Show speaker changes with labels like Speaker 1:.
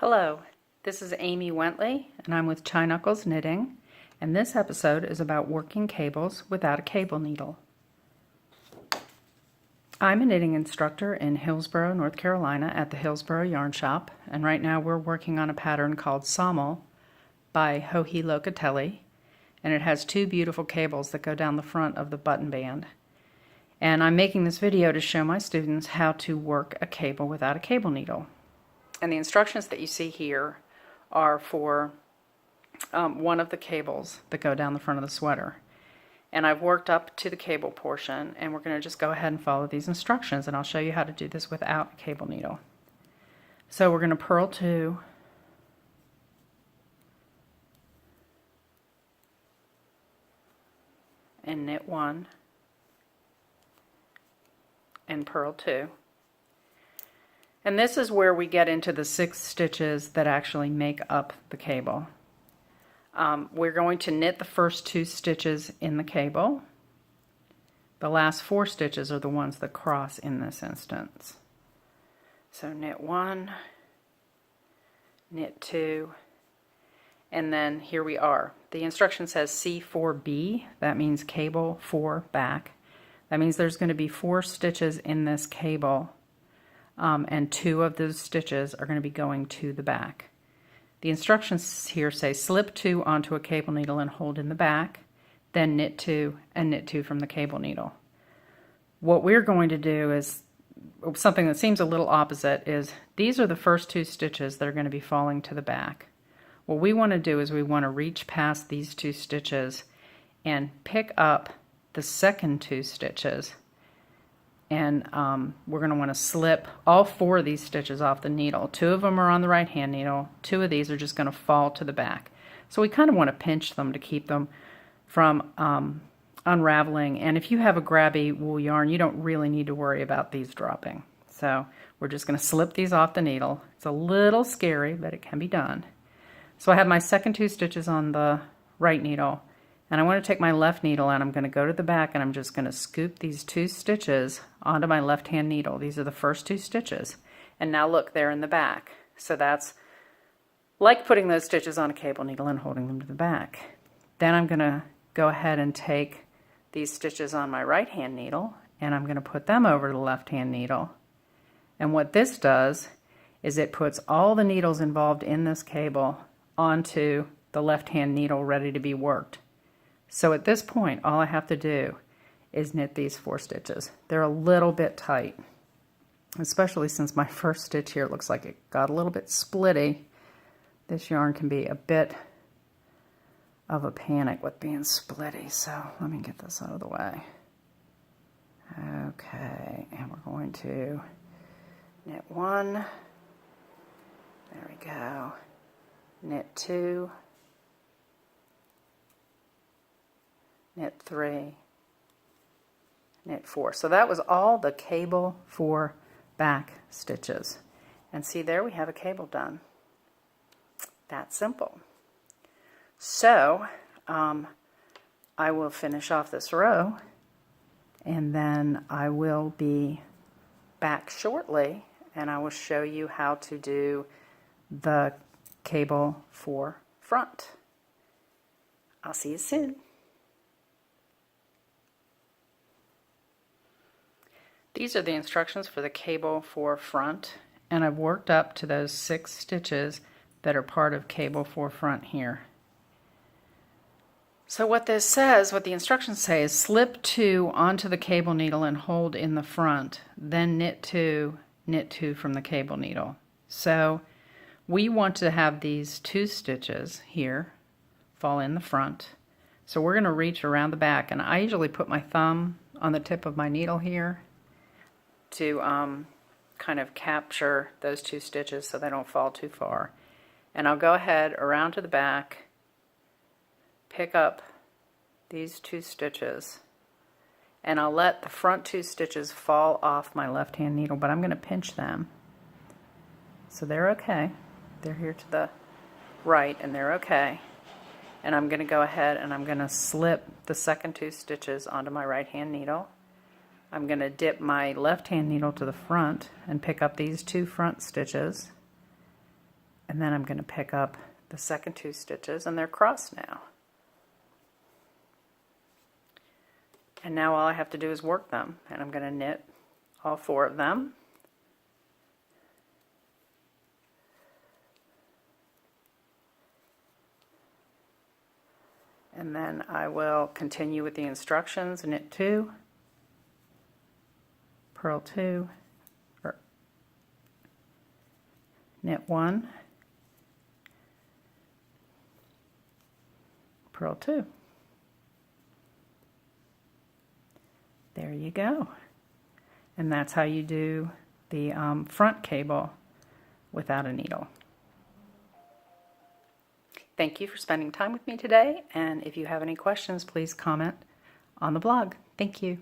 Speaker 1: Hello, this is Amy Wentley, and I'm with ChaiKnuckles Knitting, and this episode is about working cables without a cable needle. I'm a knitting instructor in Hillsborough, North Carolina at the Hillsborough Yarn Shop, and right now we're working on a pattern called Sommel by Joji Locatelli, and it has two beautiful cables that go down the front of the button band. And I'm making this video to show my students how to work a cable without a cable needle. And the instructions that you see here are for one of the cables that go down the front of the sweater. And I've worked up to the cable portion, and we're going to just go ahead and follow these instructions, and I'll show you how to do this without a cable needle. So we're going to purl 2, and knit 1, and purl 2. And this is where we get into the 6 stitches that actually make up the cable. We're going to knit the first 2 stitches in the cable. The last 4 stitches are the ones that cross in this instance. So knit 1, knit 2, and then here we are. The instruction says C4B, that means cable 4 back. That means there's going to be 4 stitches in this cable. And 2 of those stitches are going to be going to the back. The instructions here say slip 2 onto a cable needle and hold in the back, then knit 2 and knit 2 from the cable needle. What we're going to do is something that seems a little opposite is these are the first 2 stitches that are going to be falling to the back. What we want to do is we want to reach past these 2 stitches and pick up the second 2 stitches. And we're going to want to slip all 4 of these stitches off the needle. 2 of them are on the right hand needle. 2 of these are just going to fall to the back. So we kind of want to pinch them to keep them from unraveling. And if you have a grabby wool yarn, you don't really need to worry about these dropping. So we're just going to slip these off the needle. It's a little scary, but it can be done. So I have my second 2 stitches on the right needle. And I want to take my left needle and I'm going to go to the back and I'm just going to scoop these 2 stitches onto my left hand needle. These are the first 2 stitches. And now look, they're in the back. So that's like putting those stitches on a cable needle and holding them to the back. Then I'm going to go ahead and take these stitches on my right hand needle and I'm going to put them over the left hand needle. And what this does is it puts all the needles involved in this cable onto the left hand needle ready to be worked. So at this point, all I have to do is knit these 4 stitches. They're a little bit tight, especially since my first stitch here looks like it got a little bit splitty. This yarn can be a bit of a panic with being splitty, so let me get this out of the way. Okay, and we're going to knit 1. There we go. Knit 2. Knit 3, knit 4. So that was all the cable 4 back stitches. And see, there we have a cable done. That's simple. So I will finish off this row and then I will be back shortly and I will show you how to do the cable 4 front. I'll see you soon. These are the instructions for the cable 4 front, and I've worked up to those 6 stitches that are part of cable 4 front here. So what this says, what the instructions say is slip 2 onto the cable needle and hold in the front, then knit 2 from the cable needle. So we want to have these 2 stitches here fall in the front. So we're going to reach around the back, and I usually put my thumb on the tip of my needle here to kind of capture those 2 stitches so they don't fall too far. And I'll go ahead around to the back, pick up these 2 stitches, and I'll let the front 2 stitches fall off my left hand needle, but I'm going to pinch them. So they're okay. They're here to the right and they're okay. And I'm going to go ahead and I'm going to slip the second 2 stitches onto my right hand needle. I'm going to dip my left hand needle to the front and pick up these 2 front stitches And then I'm going to pick up the second 2 stitches, and they're crossed now. And now all I have to do is work them, and I'm going to knit all 4 of them. And then I will continue with the instructions, knit 2, purl 2, or knit 1, purl 2. There you go. And that's how you do the front cable without a needle. Thank you for spending time with me today, and if you have any questions, please comment on the blog. Thank you.